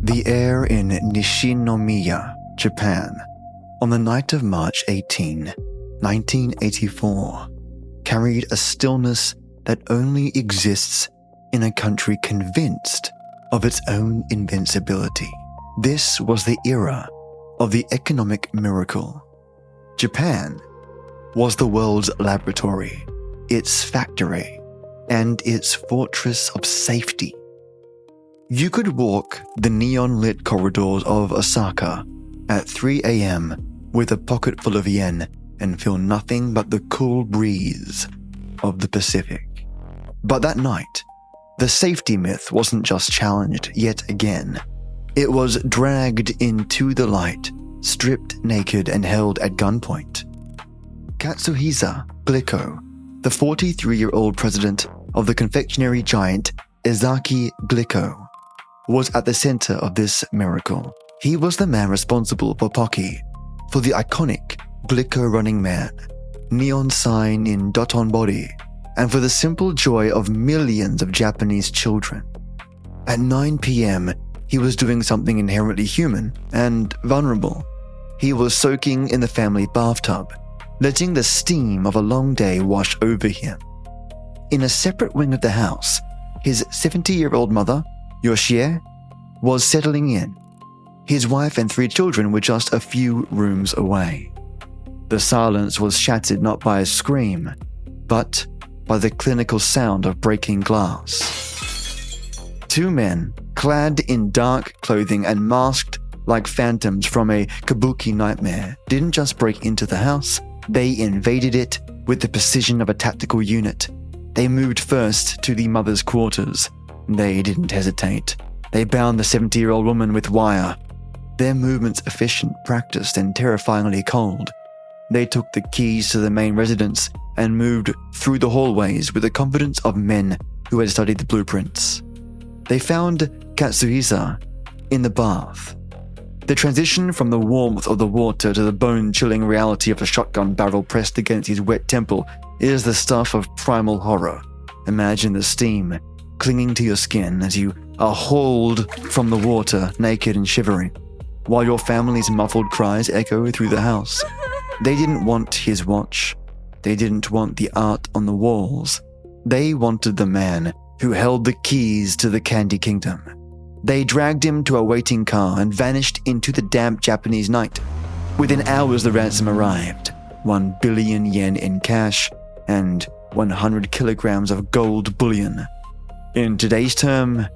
The air in Nishinomiya, Japan, on the night of March 18, 1984, carried a stillness that only exists in a country convinced of its own invincibility. This was the era of the economic miracle. Japan was the world's laboratory, its factory, and its fortress of safety. You could walk the neon-lit corridors of Osaka at 3 a.m. with a pocket full of yen and feel nothing but the cool breeze of the Pacific. But that night, the safety myth wasn't just challenged yet again. It was dragged into the light, stripped naked and held at gunpoint. Katsuhisa Glico, the 43-year-old president of the confectionery giant Ezaki Glico, was at the center of this miracle. He was the man responsible for Pocky, for the iconic Glico Running Man, neon sign in Doton body, and for the simple joy of millions of Japanese children. At 9 p.m., he was doing something inherently human and vulnerable. He was soaking in the family bathtub, letting the steam of a long day wash over him. In a separate wing of the house, his 70-year-old mother, Yoshie, was settling in. His wife and 3 children were just a few rooms away. The silence was shattered not by a scream, but by the clinical sound of breaking glass. 2 men, clad in dark clothing and masked like phantoms from a kabuki nightmare, didn't just break into the house, they invaded it with the precision of a tactical unit. They moved first to the mother's quarters. They didn't hesitate. They bound the 70-year-old woman with wire. Their movements efficient, practiced, and terrifyingly cold. They took the keys to the main residence and moved through the hallways with the confidence of men who had studied the blueprints. They found Katsuhisa in the bath. The transition from the warmth of the water to the bone-chilling reality of a shotgun barrel pressed against his wet temple is the stuff of primal horror. Imagine the steam clinging to your skin as you are hauled from the water, naked and shivering, while your family's muffled cries echo through the house. They didn't want his watch. They didn't want the art on the walls. They wanted the man who held the keys to the Candy Kingdom. They dragged him to a waiting car and vanished into the damp Japanese night. Within hours, the ransom arrived. 1 billion yen in cash and 100 kilograms of gold bullion. In today's term,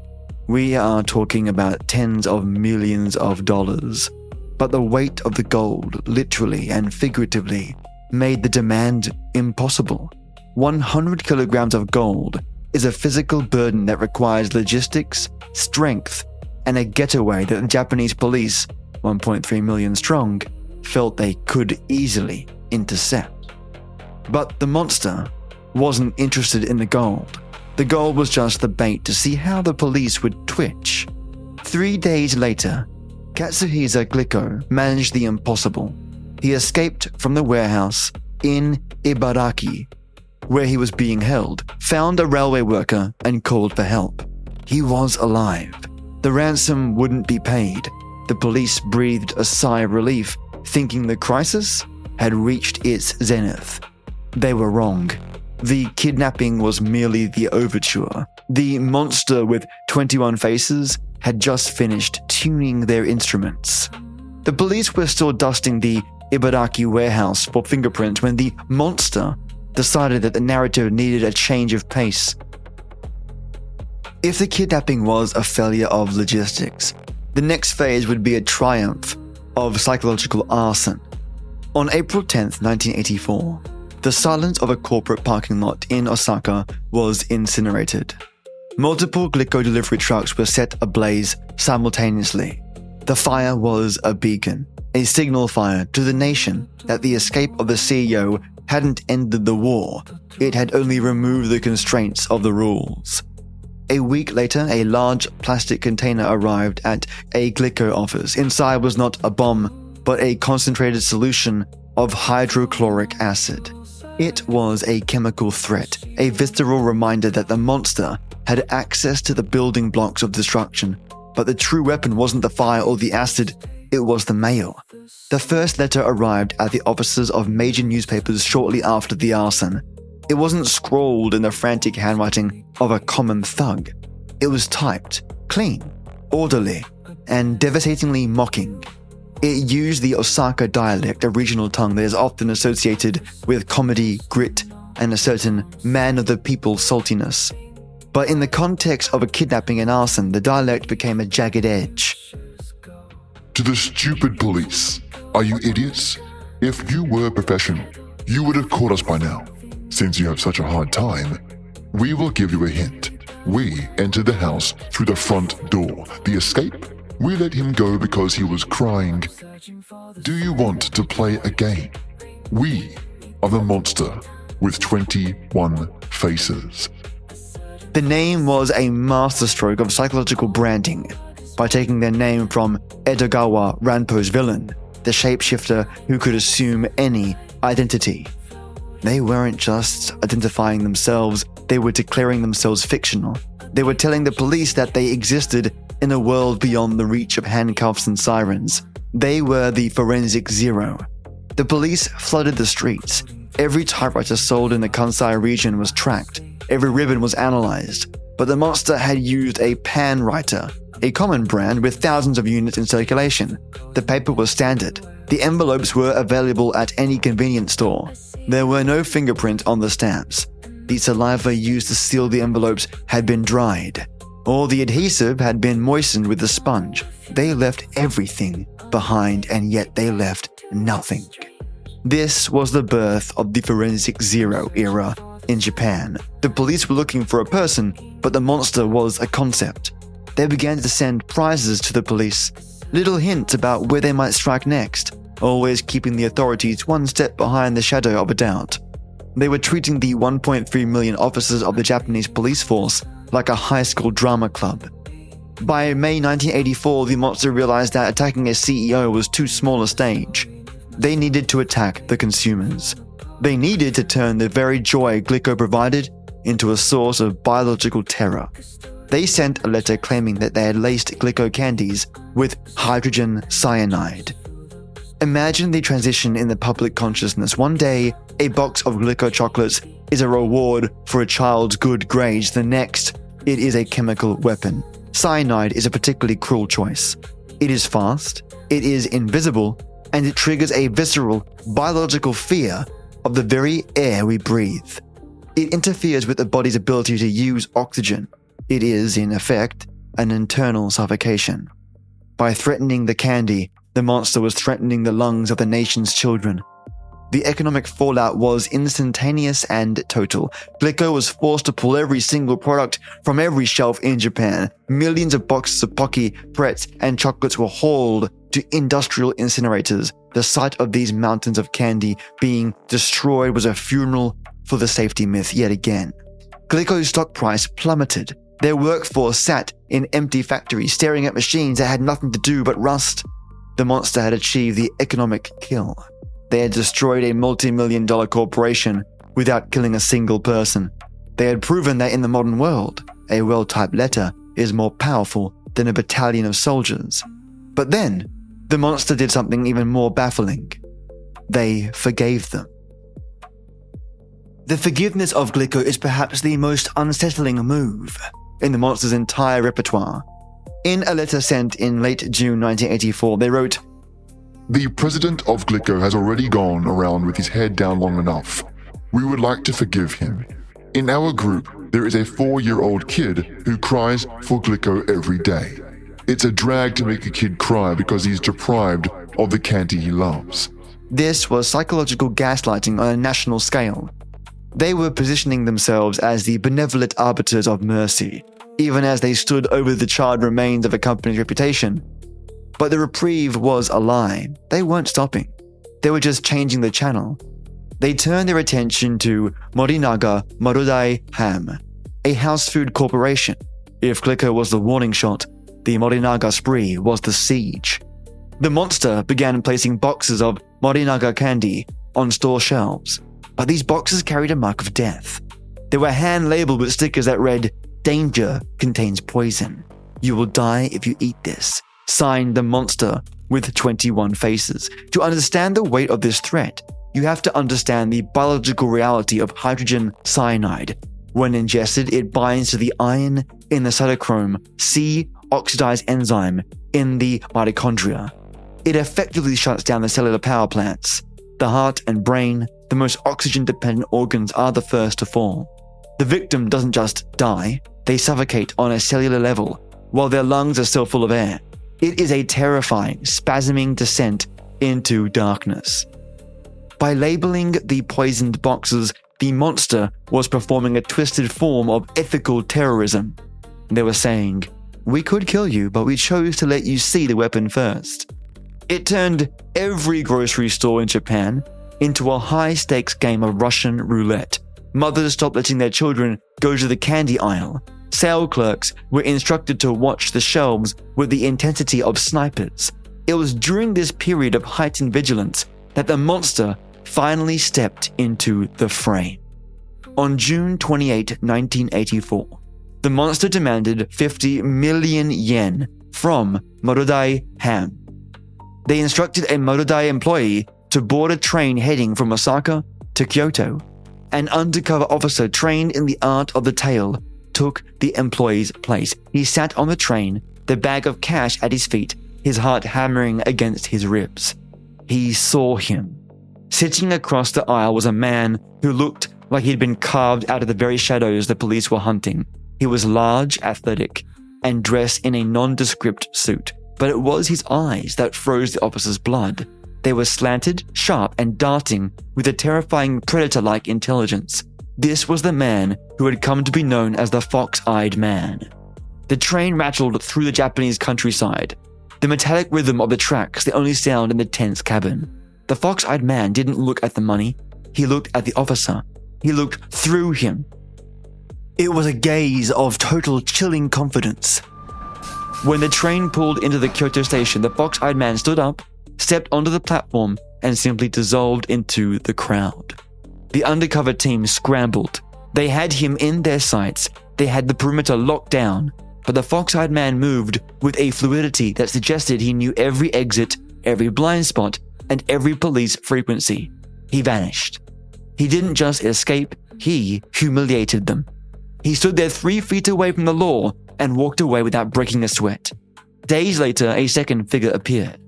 we are talking about tens of millions of dollars. But the weight of the gold, literally and figuratively, made the demand impossible. 100 kilograms of gold is a physical burden that requires logistics, strength, and a getaway that the Japanese police, 1.3 million strong, felt they could easily intercept. But the monster wasn't interested in the gold. The gold was just the bait to see how the police would twitch. 3 days later, Katsuhisa Glico managed the impossible. He escaped from the warehouse in Ibaraki, where he was being held, found a railway worker, and called for help. He was alive. The ransom wouldn't be paid. The police breathed a sigh of relief, thinking the crisis had reached its zenith. They were wrong. The kidnapping was merely the overture. The monster with 21 faces had just finished tuning their instruments. The police were still dusting the Ibaraki warehouse for fingerprints when the monster decided that the narrative needed a change of pace. If the kidnapping was a failure of logistics, the next phase would be a triumph of psychological arson. On April 10th, 1984, the silence of a corporate parking lot in Osaka was incinerated. Multiple Glico delivery trucks were set ablaze simultaneously. The fire was a beacon, a signal fire to the nation that the escape of the CEO hadn't ended the war, it had only removed the constraints of the rules. A week later, a large plastic container arrived at a Glico office. Inside was not a bomb, but a concentrated solution of hydrochloric acid. It was a chemical threat, a visceral reminder that the monster had access to the building blocks of destruction, But the true weapon wasn't the fire or the acid, it was the mail. The first letter arrived at the offices of major newspapers shortly after the arson. It wasn't scrawled in the frantic handwriting of a common thug. It was typed, clean, orderly, and devastatingly mocking. It used the Osaka dialect, a regional tongue that is often associated with comedy, grit, and a certain man-of-the-people saltiness. But in the context of a kidnapping and arson, the dialect became a jagged edge. To the stupid police, are you idiots? If you were professional, you would have caught us by now. Since you have such a hard time, we will give you a hint. We entered the house through the front door. The escape? We let him go because he was crying. Do you want to play a game? We are the monster with 21 faces. The name was a masterstroke of psychological branding by taking their name from Edogawa Ranpo's villain, the shapeshifter who could assume any identity. They weren't just identifying themselves, they were declaring themselves fictional. They were telling the police that they existed in a world beyond the reach of handcuffs and sirens. They were the forensic zero. The police flooded the streets. Every typewriter sold in the Kansai region was tracked. Every ribbon was analyzed. But the monster had used a pan writer, a common brand with thousands of units in circulation. The paper was standard. The envelopes were available at any convenience store. There were no fingerprints on the stamps. The saliva used to seal the envelopes had been dried, or the adhesive had been moistened with a sponge. They left everything behind, and yet they left nothing. This was the birth of the Forensic Zero era in Japan. The police were looking for a person, but the monster was a concept. They began to send prizes to the police, little hints about where they might strike next, always keeping the authorities one step behind the shadow of a doubt. They were treating the 1.3 million officers of the Japanese police force like a high school drama club. By May 1984, the monster realized that attacking a CEO was too small a stage. They needed to attack the consumers. They needed to turn the very joy Glico provided into a source of biological terror. They sent a letter claiming that they had laced Glico candies with hydrogen cyanide. Imagine the transition in the public consciousness. One day, a box of Glico chocolates is a reward for a child's good grades. The next, it is a chemical weapon. Cyanide is a particularly cruel choice. It is fast, it is invisible, and it triggers a visceral, biological fear of the very air we breathe. It interferes with the body's ability to use oxygen. It is, in effect, an internal suffocation. By threatening the candy, the monster was threatening the lungs of the nation's children. The economic fallout was instantaneous and total. Glico was forced to pull every single product from every shelf in Japan. Millions of boxes of Pocky, Pretz, and chocolates were hauled to industrial incinerators. The sight of these mountains of candy being destroyed was a funeral for the safety myth yet again. Glico's stock price plummeted. Their workforce sat in empty factories, staring at machines that had nothing to do but rust. The monster had achieved the economic kill. They had destroyed a multi-million-dollar corporation without killing a single person. They had proven that in the modern world, a well-typed letter is more powerful than a battalion of soldiers. But then, the monster did something even more baffling. They forgave them. The forgiveness of Glico is perhaps the most unsettling move in the monster's entire repertoire. In a letter sent in late June 1984, they wrote, "The president of Glico has already gone around with his head down long enough. We would like to forgive him. In our group, there is a 4-year-old kid who cries for Glico every day. It's a drag to make a kid cry because he's deprived of the candy he loves." This was psychological gaslighting on a national scale. They were positioning themselves as the benevolent arbiters of mercy, even as they stood over the charred remains of a company's reputation. But the reprieve was a lie. They weren't stopping. They were just changing the channel. They turned their attention to Morinaga Marudai Ham, a house food corporation. If Glico was the warning shot, the Morinaga spree was the siege. The monster began placing boxes of Morinaga candy on store shelves, but these boxes carried a mark of death. They were hand-labeled with stickers that read, "Danger contains poison." You will die if you eat this. Signed, the monster with 21 faces. To understand the weight of this threat, you have to understand the biological reality of hydrogen cyanide. When ingested, it binds to the iron in the cytochrome C oxidase enzyme in the mitochondria. It effectively shuts down the cellular power plants. The heart and brain, the most oxygen-dependent organs, are the first to fall. The victim doesn't just die, they suffocate on a cellular level while their lungs are still full of air. It is a terrifying, spasming descent into darkness. By labeling the poisoned boxes, the monster was performing a twisted form of ethical terrorism. They were saying, "We could kill you, but we chose to let you see the weapon first." It turned every grocery store in Japan into a high-stakes game of Russian roulette. Mothers stopped letting their children go to the candy aisle. Sale clerks were instructed to watch the shelves with the intensity of snipers. It was during this period of heightened vigilance that the monster finally stepped into the frame. On June 28, 1984, the monster demanded 50 million yen from Morudai Ham. They instructed a Morudai employee to board a train heading from Osaka to Kyoto. An undercover officer trained in the art of the tale took the employee's place. He sat on the train, the bag of cash at his feet, his heart hammering against his ribs. He saw him. Sitting across the aisle was a man who looked like he'd been carved out of the very shadows the police were hunting. He was large, athletic, and dressed in a nondescript suit, but it was his eyes that froze the officer's blood. They were slanted, sharp, and darting with a terrifying predator-like intelligence. This was the man who had come to be known as the Fox-Eyed Man. The train rattled through the Japanese countryside. The metallic rhythm of the tracks, the only sound in the tense cabin. The Fox-Eyed Man didn't look at the money. He looked at the officer. He looked through him. It was a gaze of total chilling confidence. When the train pulled into the Kyoto station, the Fox-Eyed Man stood up, stepped onto the platform, and simply dissolved into the crowd. The undercover team scrambled. They had him in their sights. They had the perimeter locked down. But the Fox-Eyed Man moved with a fluidity that suggested he knew every exit, every blind spot, and every police frequency. He vanished. He didn't just escape, he humiliated them. He stood there 3 feet away from the law and walked away without breaking a sweat. Days later, a second figure appeared.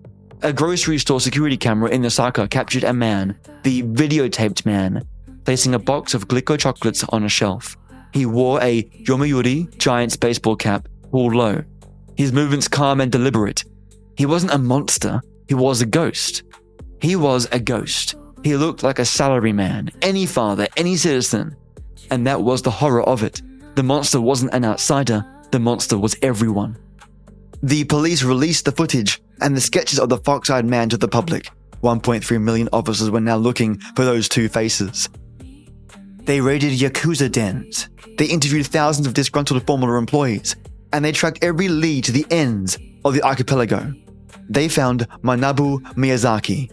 A grocery store security camera in Osaka captured a man, the videotaped man, placing a box of Glico chocolates on a shelf. He wore a Yomiuri Giants baseball cap pulled low, his movements calm and deliberate. He wasn't a monster, he was a ghost. He was a ghost. He looked like a salaryman, any father, any citizen. And that was the horror of it. The monster wasn't an outsider, the monster was everyone. The police released the footage and the sketches of the Fox-Eyed Man to the public. 1.3 million officers were now looking for those two faces. They raided Yakuza dens. They interviewed thousands of disgruntled former employees, and they tracked every lead to the ends of the archipelago. They found Manabu Miyazaki.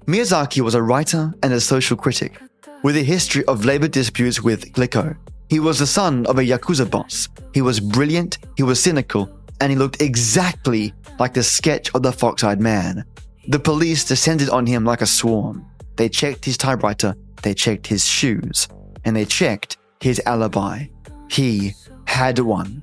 Miyazaki was a writer and a social critic, with a history of labor disputes with Glico. He was the son of a Yakuza boss. He was brilliant, he was cynical, and he looked exactly like the sketch of the Fox-Eyed Man. The police descended on him like a swarm. They checked his typewriter, they checked his shoes, and they checked his alibi. He had one.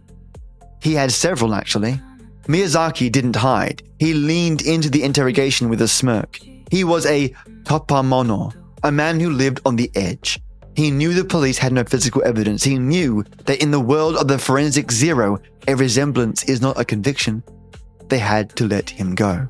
He had several, actually. Miyazaki didn't hide. He leaned into the interrogation with a smirk. He was a topamono, a man who lived on the edge. He knew the police had no physical evidence. He knew that in the world of the forensic zero, a resemblance is not a conviction. They had to let him go.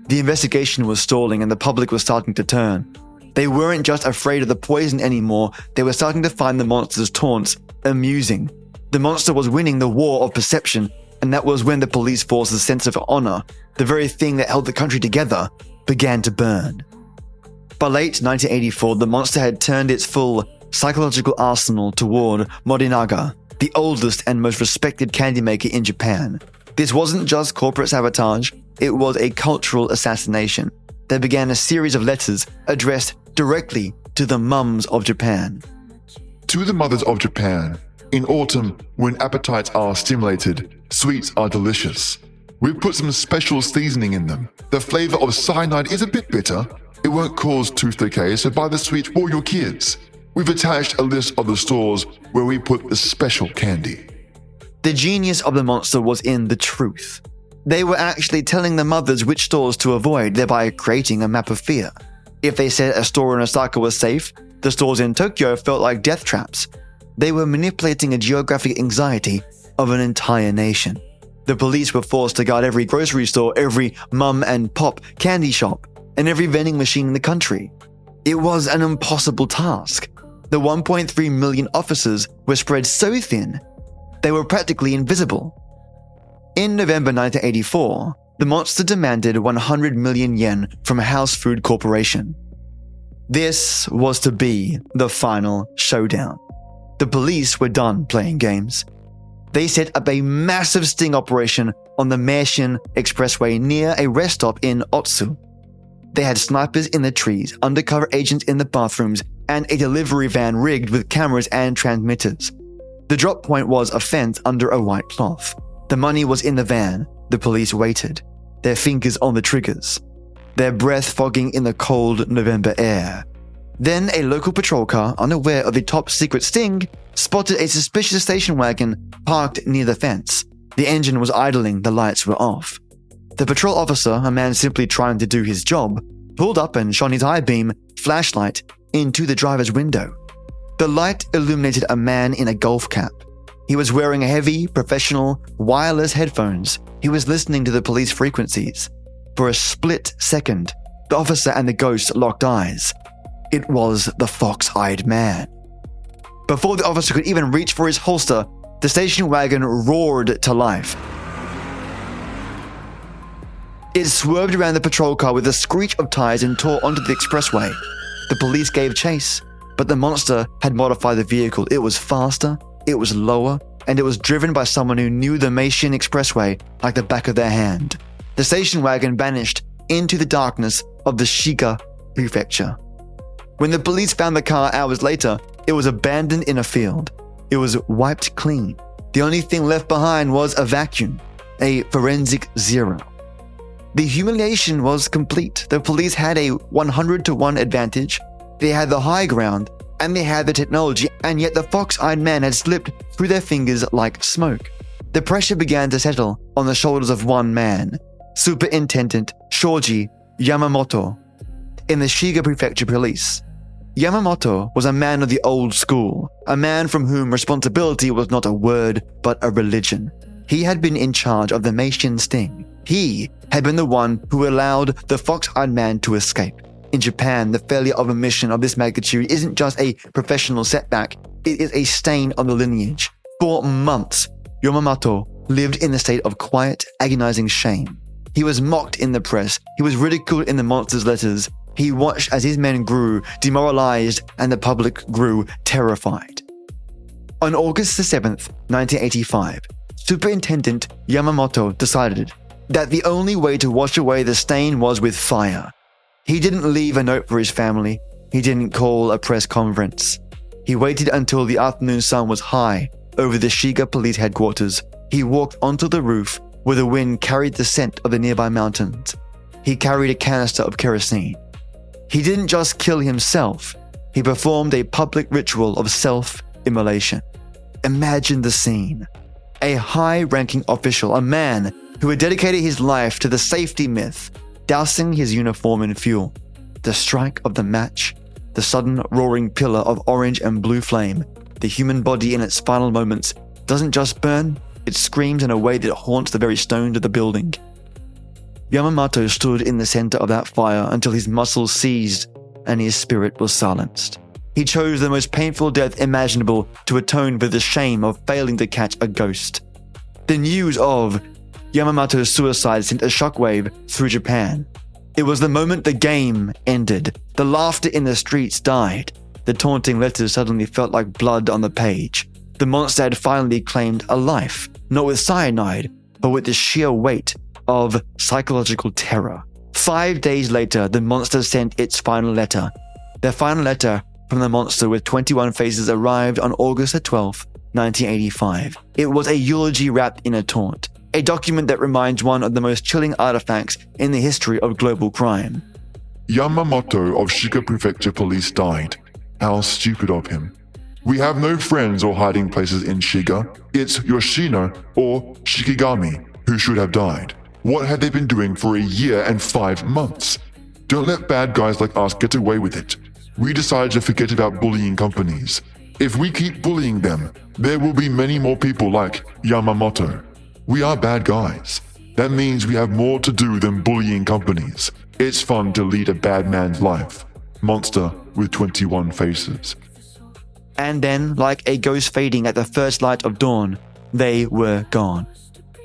The investigation was stalling and the public was starting to turn. They weren't just afraid of the poison anymore, they were starting to find the monster's taunts amusing. The monster was winning the war of perception, and that was when the police force's sense of honor, the very thing that held the country together, began to burn. By late 1984, the monster had turned its full psychological arsenal toward Morinaga, the oldest and most respected candy maker in Japan. This wasn't just corporate sabotage, it was a cultural assassination. They began a series of letters addressed directly to the mums of Japan. To the mothers of Japan, In autumn, when appetites are stimulated, sweets are delicious. We've put some special seasoning in them. The flavor of cyanide is a bit bitter. It won't cause tooth decay, so buy the sweets for your kids. We've attached a list of the stores where we put the special candy. The genius of the monster was in the truth. They were actually telling the mothers which stores to avoid, thereby creating a map of fear. If they said a store in Osaka was safe, the stores in Tokyo felt like death traps. They were manipulating a geographic anxiety of an entire nation. The police were forced to guard every grocery store, every mum and pop candy shop, and every vending machine in the country. It was an impossible task. The 1.3 million officers were spread so thin, they were practically invisible. In November 1984, the monster demanded 100 million yen from House Food Corporation. This was to be the final showdown. The police were done playing games. They set up a massive sting operation on the Meishin Expressway near a rest stop in Otsu. They had snipers in the trees, undercover agents in the bathrooms, and a delivery van rigged with cameras and transmitters. The drop point was a fence under a white cloth. The money was in the van. The police waited, their fingers on the triggers, their breath fogging in the cold November air. Then a local patrol car, unaware of the top-secret sting, spotted a suspicious station wagon parked near the fence. The engine was idling, the lights were off. The patrol officer, a man simply trying to do his job, pulled up and shone his high beam flashlight into the driver's window. The light illuminated a man in a golf cap. He was wearing heavy, professional, wireless headphones. He was listening to the police frequencies. For a split second, the officer and the ghost locked eyes. It was the fox-eyed man. Before the officer could even reach for his holster, the station wagon roared to life. It swerved around the patrol car with a screech of tires and tore onto the expressway. The police gave chase, but the monster had modified the vehicle. It was faster, it was lower, and it was driven by someone who knew the Meishin Expressway like the back of their hand. The station wagon vanished into the darkness of the Shiga prefecture. When the police found the car hours later, it was abandoned in a field. It was wiped clean. The only thing left behind was a vacuum, a forensic zero. The humiliation was complete. The police had a 100-to-1 advantage. They had the high ground, and they had the technology, and yet the fox-eyed man had slipped through their fingers like smoke. The pressure began to settle on the shoulders of one man, Superintendent Shoji Yamamoto, in the Shiga Prefecture Police. Yamamoto was a man of the old school, a man from whom responsibility was not a word, but a religion. He had been in charge of the Meishin sting. He had been the one who allowed the fox-eyed man to escape. In Japan, the failure of a mission of this magnitude isn't just a professional setback, it is a stain on the lineage. For months, Yamamoto lived in a state of quiet, agonizing shame. He was mocked in the press, he was ridiculed in the monster's letters. He watched as his men grew demoralized and the public grew terrified. On August 7th, 1985, Superintendent Yamamoto decided that the only way to wash away the stain was with fire. He didn't leave a note for his family. He didn't call a press conference. He waited until the afternoon sun was high over the Shiga police headquarters. He walked onto the roof where the wind carried the scent of the nearby mountains. He carried a canister of kerosene. He didn't just kill himself. He performed a public ritual of self-immolation. Imagine the scene. A high-ranking official, a man who had dedicated his life to the safety myth, dousing his uniform in fuel. The strike of the match, the sudden roaring pillar of orange and blue flame, the human body in its final moments doesn't just burn, it screams in a way that haunts the very stones of the building. Yamamoto stood in the center of that fire until his muscles seized and his spirit was silenced. He chose the most painful death imaginable to atone for the shame of failing to catch a ghost. The news of Yamamoto's suicide sent a shockwave through Japan. It was the moment the game ended. The laughter in the streets died. The taunting letters suddenly felt like blood on the page. The monster had finally claimed a life, not with cyanide, but with the sheer weight of psychological terror. 5 days later, the monster sent its final letter. The final letter from the monster with 21 faces arrived on August 12th, 1985. It was a eulogy wrapped in a taunt, a document that reminds one of the most chilling artifacts in the history of global crime. Yamamoto of Shiga Prefecture Police died. How stupid of him. We have no friends or hiding places in Shiga. It's Yoshino or Shikigami who should have died. What had they been doing for a year and 5 months? Don't let bad guys like us get away with it. We decided to forget about bullying companies. If we keep bullying them, there will be many more people like Yamamoto. We are bad guys. That means we have more to do than bullying companies. It's fun to lead a bad man's life. Monster with 21 faces. And then, like a ghost fading at the first light of dawn, they were gone.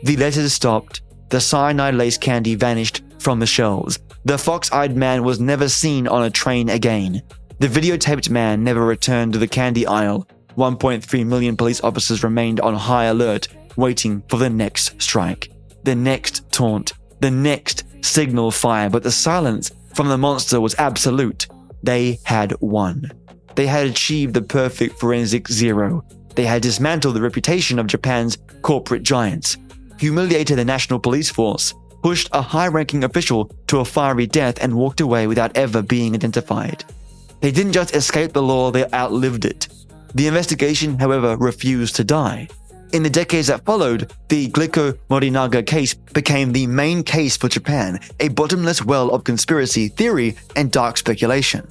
The letters stopped. The cyanide-laced candy vanished from the shelves. The fox-eyed man was never seen on a train again. The videotaped man never returned to the candy aisle. 1.3 million police officers remained on high alert, waiting for the next strike, the next taunt, the next signal fire. But the silence from the monster was absolute. They had won. They had achieved the perfect forensic zero. They had dismantled the reputation of Japan's corporate giants, humiliated the national police force, pushed a high-ranking official to a fiery death, and walked away without ever being identified. They didn't just escape the law, they outlived it. The investigation, however, refused to die. In the decades that followed, the Glico-Morinaga case became the main case for Japan, a bottomless well of conspiracy theory and dark speculation.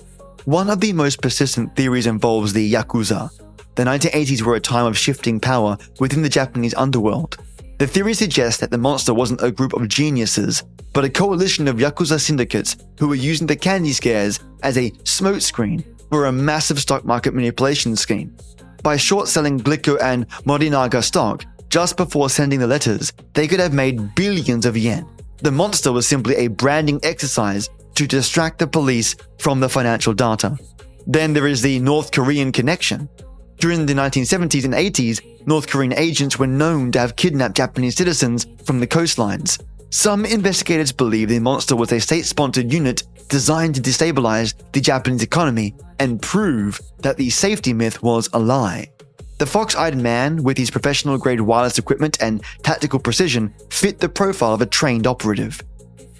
One of the most persistent theories involves the Yakuza. The 1980s were a time of shifting power within the Japanese underworld. The theory suggests that the monster wasn't a group of geniuses, but a coalition of Yakuza syndicates who were using the candy scares as a smokescreen for a massive stock market manipulation scheme. By short-selling Glico and Morinaga stock just before sending the letters, they could have made billions of yen. The monster was simply a branding exercise to distract the police from the financial data. Then there is the North Korean connection. During the 1970s and 80s, North Korean agents were known to have kidnapped Japanese citizens from the coastlines. Some investigators believe the monster was a state-sponsored unit designed to destabilize the Japanese economy and prove that the safety myth was a lie. The fox-eyed man, with his professional-grade wireless equipment and tactical precision, fit the profile of a trained operative.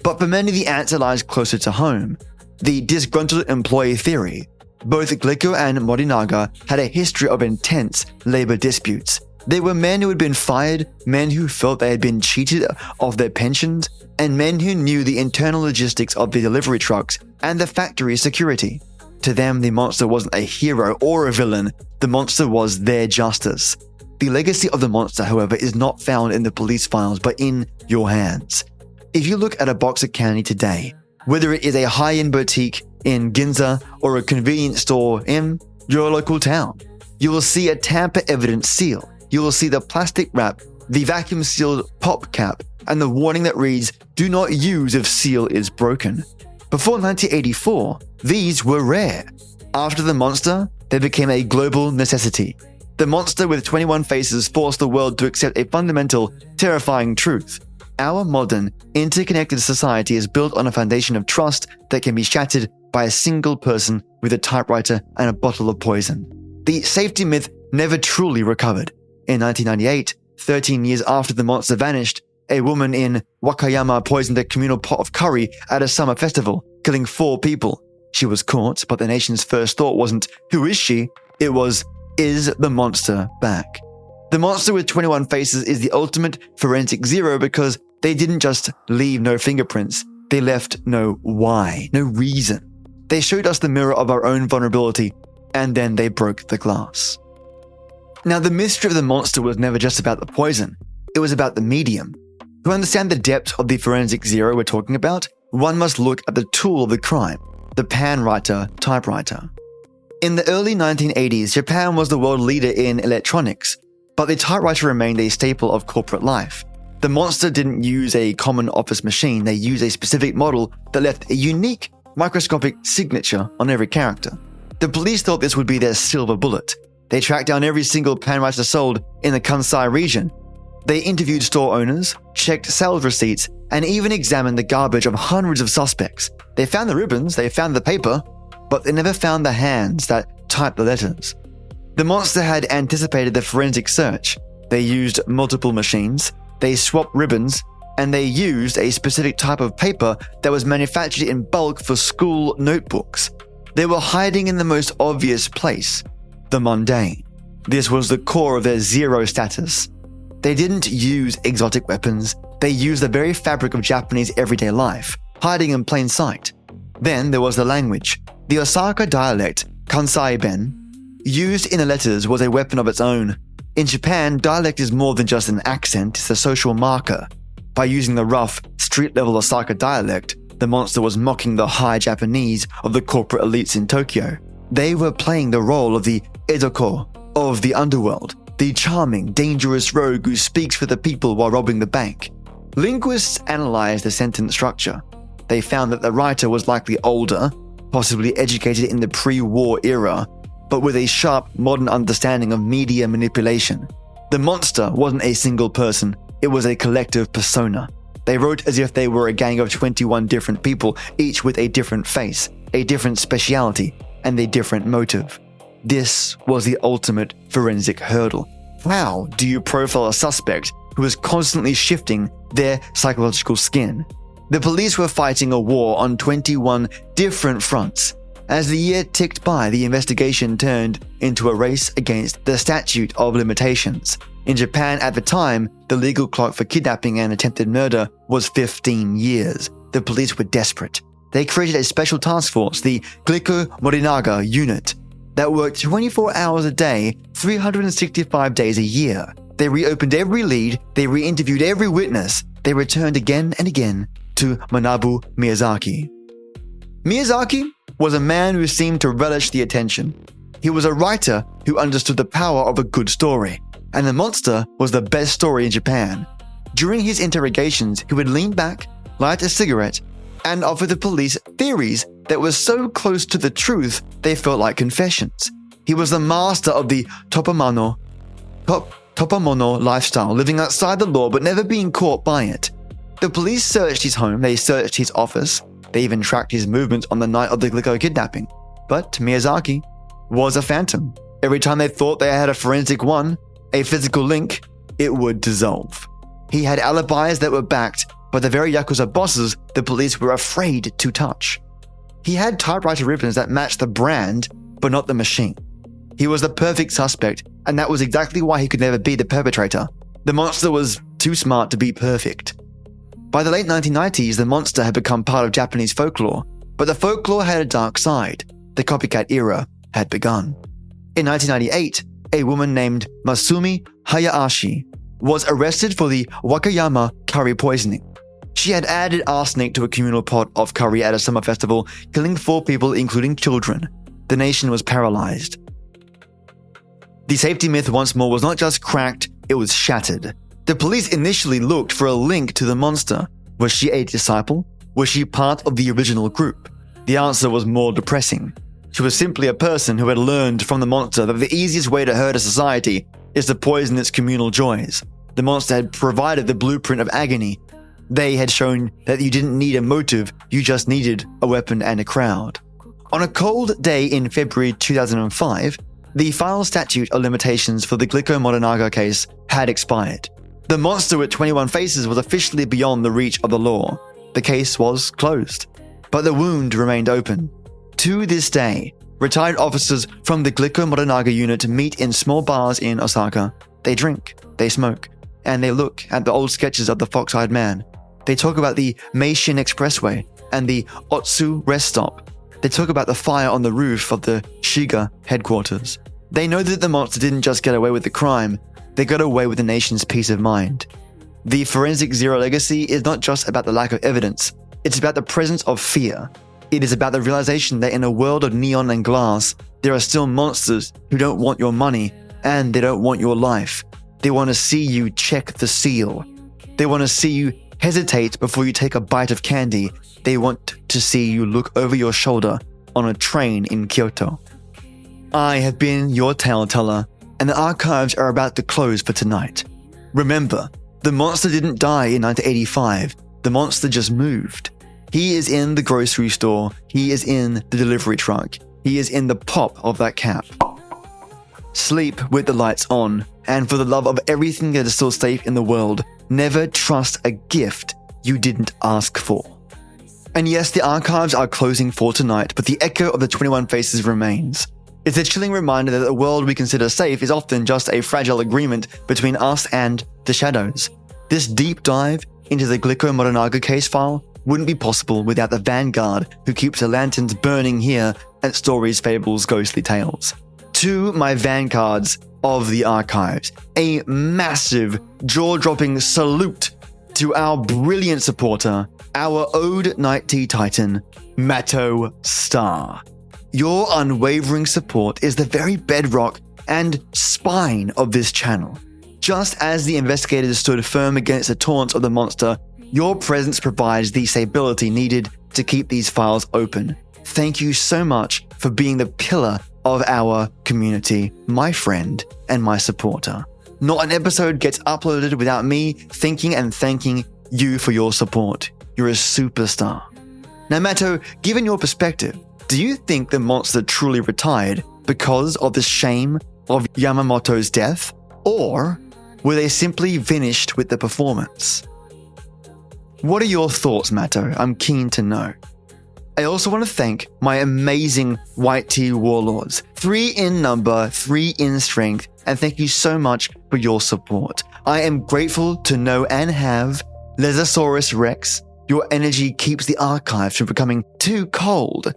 But for many, the answer lies closer to home. The disgruntled employee theory. Both Glico and Morinaga had a history of intense labor disputes. They were men who had been fired, men who felt they had been cheated of their pensions, and men who knew the internal logistics of the delivery trucks and the factory security. To them, the monster wasn't a hero or a villain. The monster was their justice. The legacy of the monster, however, is not found in the police files, but in your hands. If you look at a box of candy today, whether it is a high-end boutique in Ginza or a convenience store in your local town, you will see a tamper evidence seal. You will see the plastic wrap, the vacuum-sealed pop cap, and the warning that reads, "Do not use if seal is broken." Before 1984, these were rare. After the monster, they became a global necessity. The monster with 21 faces forced the world to accept a fundamental, terrifying truth. Our modern, interconnected society is built on a foundation of trust that can be shattered by a single person with a typewriter and a bottle of poison. The safety myth never truly recovered. In 1998, 13 years after the monster vanished, a woman in Wakayama poisoned a communal pot of curry at a summer festival, killing 4 people. She was caught, but the nation's first thought wasn't, "Who is she?" It was, "Is the monster back?" The monster with 21 faces is the ultimate forensic zero because they didn't just leave no fingerprints. They left no why, no reason. They showed us the mirror of our own vulnerability, and then they broke the glass. Now, the mystery of the monster was never just about the poison. It was about the medium. To understand the depth of the forensic zero we're talking about, one must look at the tool of the crime, the pan-writer typewriter. In the early 1980s, Japan was the world leader in electronics, but the typewriter remained a staple of corporate life. The monster didn't use a common office machine, they used a specific model that left a unique, microscopic signature on every character. The police thought this would be their silver bullet. They tracked down every single panwriter sold in the Kansai region. They interviewed store owners, checked sales receipts, and even examined the garbage of hundreds of suspects. They found the ribbons, they found the paper, but they never found the hands that typed the letters. The monster had anticipated the forensic search. They used multiple machines, they swapped ribbons, and they used a specific type of paper that was manufactured in bulk for school notebooks. They were hiding in the most obvious place, the mundane. This was the core of their zero status. They didn't use exotic weapons, they used the very fabric of Japanese everyday life, hiding in plain sight. Then there was the language. The Osaka dialect, Kansai-ben, used in the letters was a weapon of its own. In Japan, dialect is more than just an accent, it's a social marker. By using the rough, street-level Osaka dialect, the monster was mocking the high Japanese of the corporate elites in Tokyo. They were playing the role of the edoko, of the underworld, the charming, dangerous rogue who speaks for the people while robbing the bank. Linguists analyzed the sentence structure. They found that the writer was likely older, possibly educated in the pre-war era, but with a sharp modern understanding of media manipulation. The monster wasn't a single person, it was a collective persona. They wrote as if they were a gang of 21 different people, each with a different face, a different speciality, and a different motive. This was the ultimate forensic hurdle. How do you profile a suspect who is constantly shifting their psychological skin? The police were fighting a war on 21 different fronts. As the year ticked by, the investigation turned into a race against the statute of limitations. In Japan at the time, the legal clock for kidnapping and attempted murder was 15 years. The police were desperate. They created a special task force, the Glico-Morinaga unit, that worked 24 hours a day, 365 days a year. They reopened every lead, they re-interviewed every witness, they returned again and again to Manabu Miyazaki. Miyazaki was a man who seemed to relish the attention. He was a writer who understood the power of a good story, and the monster was the best story in Japan. During his interrogations, he would lean back, light a cigarette, and offer the police theories that were so close to the truth they felt like confessions. He was the master of the topamono lifestyle, living outside the law but never being caught by it. The police searched his home, they searched his office, they even tracked his movements on the night of the Glico kidnapping. But Miyazaki was a phantom. Every time they thought they had a forensic one, a physical link, it would dissolve. He had alibis that were backed by the very Yakuza bosses the police were afraid to touch. He had typewriter ribbons that matched the brand, but not the machine. He was the perfect suspect, and that was exactly why he could never be the perpetrator. The monster was too smart to be perfect. By the late 1990s, the monster had become part of Japanese folklore, but the folklore had a dark side. The copycat era had begun. In 1998, a woman named Masumi Hayashi was arrested for the Wakayama curry poisoning. She had added arsenic to a communal pot of curry at a summer festival, killing 4 people, including children. The nation was paralyzed. The safety myth once more was not just cracked, it was shattered. The police initially looked for a link to the monster. Was she a disciple? Was she part of the original group? The answer was more depressing. She was simply a person who had learned from the monster that the easiest way to hurt a society is to poison its communal joys. The monster had provided the blueprint of agony. They had shown that you didn't need a motive, you just needed a weapon and a crowd. On a cold day in February 2005, the final statute of limitations for the Glico-Morinaga case had expired. The monster with 21 faces was officially beyond the reach of the law. The case was closed, but the wound remained open. To this day, retired officers from the Glico-Morinaga unit meet in small bars in Osaka. They drink, they smoke, and they look at the old sketches of the Fox-Eyed Man. They talk about the Meishin Expressway and the Otsu rest stop. They talk about the fire on the roof of the Shiga headquarters. They know that the monster didn't just get away with the crime, they got away with the nation's peace of mind. The Forensic Zero legacy is not just about the lack of evidence, it's about the presence of fear. It is about the realization that in a world of neon and glass, there are still monsters who don't want your money and they don't want your life. They want to see you check the seal. They want to see you hesitate before you take a bite of candy. They want to see you look over your shoulder on a train in Kyoto. I have been your tale teller, and the archives are about to close for tonight. Remember, the monster didn't die in 1985. The monster just moved. He is in the grocery store. He is in the delivery truck. He is in the pop of that cap. sleep with the lights on, and for the love of everything that is still safe in the world, never trust a gift you didn't ask for. And yes, the archives are closing for tonight, but the echo of the 21 Faces remains. It's a chilling reminder that the world we consider safe is often just a fragile agreement between us and the shadows. This deep dive into the Glico-Morinaga Case file wouldn't be possible without the vanguard who keeps the lanterns burning here at Stories, Fables, Ghostly Tales. To my vanguards of the archives, a massive, jaw-dropping salute to our brilliant supporter, our Ode Night Tea Titan, Matto Star. Your unwavering support is the very bedrock and spine of this channel. Just as the investigators stood firm against the taunts of the monster, your presence provides the stability needed to keep these files open. Thank you so much for being the pillar of our community, my friend and my supporter. Not an episode gets uploaded without me thinking and thanking you for your support. You're a superstar. Now, Matto, given your perspective, do you think the monster truly retired because of the shame of Yamamoto's death, or were they simply finished with the performance? What are your thoughts, Matto? I'm keen to know. I also want to thank my amazing White Tea Warlords, 3 in number, 3 in strength, and thank you so much for your support. I am grateful to know and have Lesosaurus Rex. Your energy keeps the archives from becoming too cold.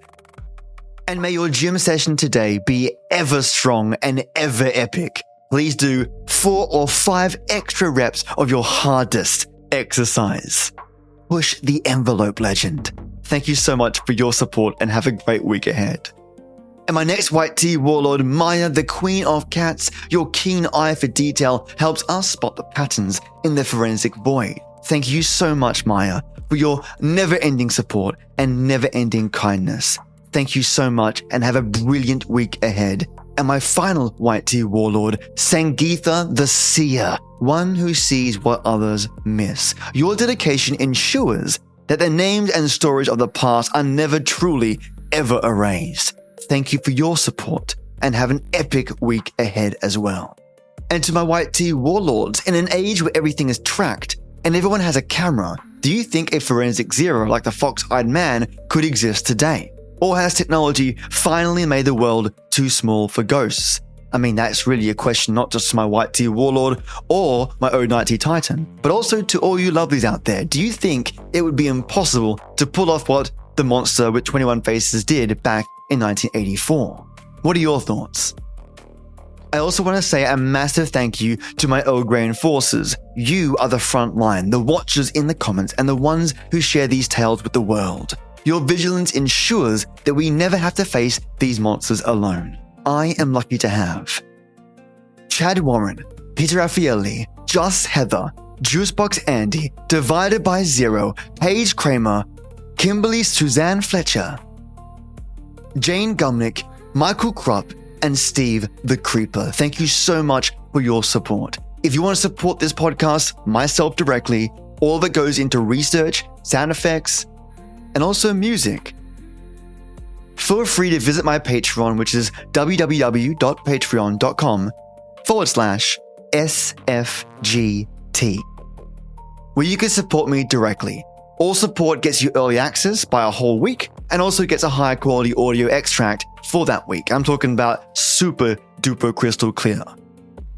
And may your gym session today be ever strong and ever epic. Please do 4 or 5 extra reps of your hardest exercise. Push the envelope, legend. Thank you so much for your support and have a great week ahead. And my next White Tea Warlord, Maya, the Queen of Cats, your keen eye for detail helps us spot the patterns in the forensic void. Thank you so much, Maya, for your never-ending support and never-ending kindness. Thank you so much and have a brilliant week ahead. And my final White Tea Warlord, Sangeetha the Seer, one who sees what others miss. Your dedication ensures that the names and stories of the past are never truly ever erased. Thank you for your support and have an epic week ahead as well. And to my White Tea Warlords, in an age where everything is tracked and everyone has a camera, do you think a forensic zero like the fox-eyed man could exist today? Or has technology finally made the world too small for ghosts? I mean, that's really a question not just to my White Tea Warlord or my Ode Night Tea Titan, but also to all you lovelies out there. Do you think it would be impossible to pull off what the monster with 21 Faces did back in 1984? What are your thoughts? I also want to say a massive thank you to my Earl Grey enforcers. You are the front line, the watchers in the comments, and the ones who share these tales with the world. Your vigilance ensures that we never have to face these monsters alone. I am lucky to have Chad Warren, Peter Raffaelli, Just Heather, Juicebox Andy, Divided by Zero, Paige Kramer, Kimberly Suzanne Fletcher, Jane Gumnick, Michael Krupp, and Steve the Creeper. Thank you so much for your support. If you want to support this podcast, myself directly, all that goes into research, sound effects, and also music, feel free to visit my Patreon, which is www.patreon.com/SFGT, where you can support me directly. All support gets you early access by a whole week and also gets a high quality audio extract for that week. I'm talking about super duper crystal clear.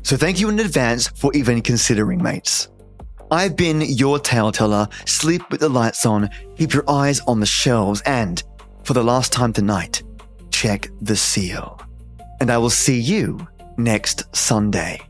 So thank you in advance for even considering, mates. I've been your tale teller. Sleep with the lights on, keep your eyes on the shelves, and for the last time tonight, check the seal. And I will see you next Sunday.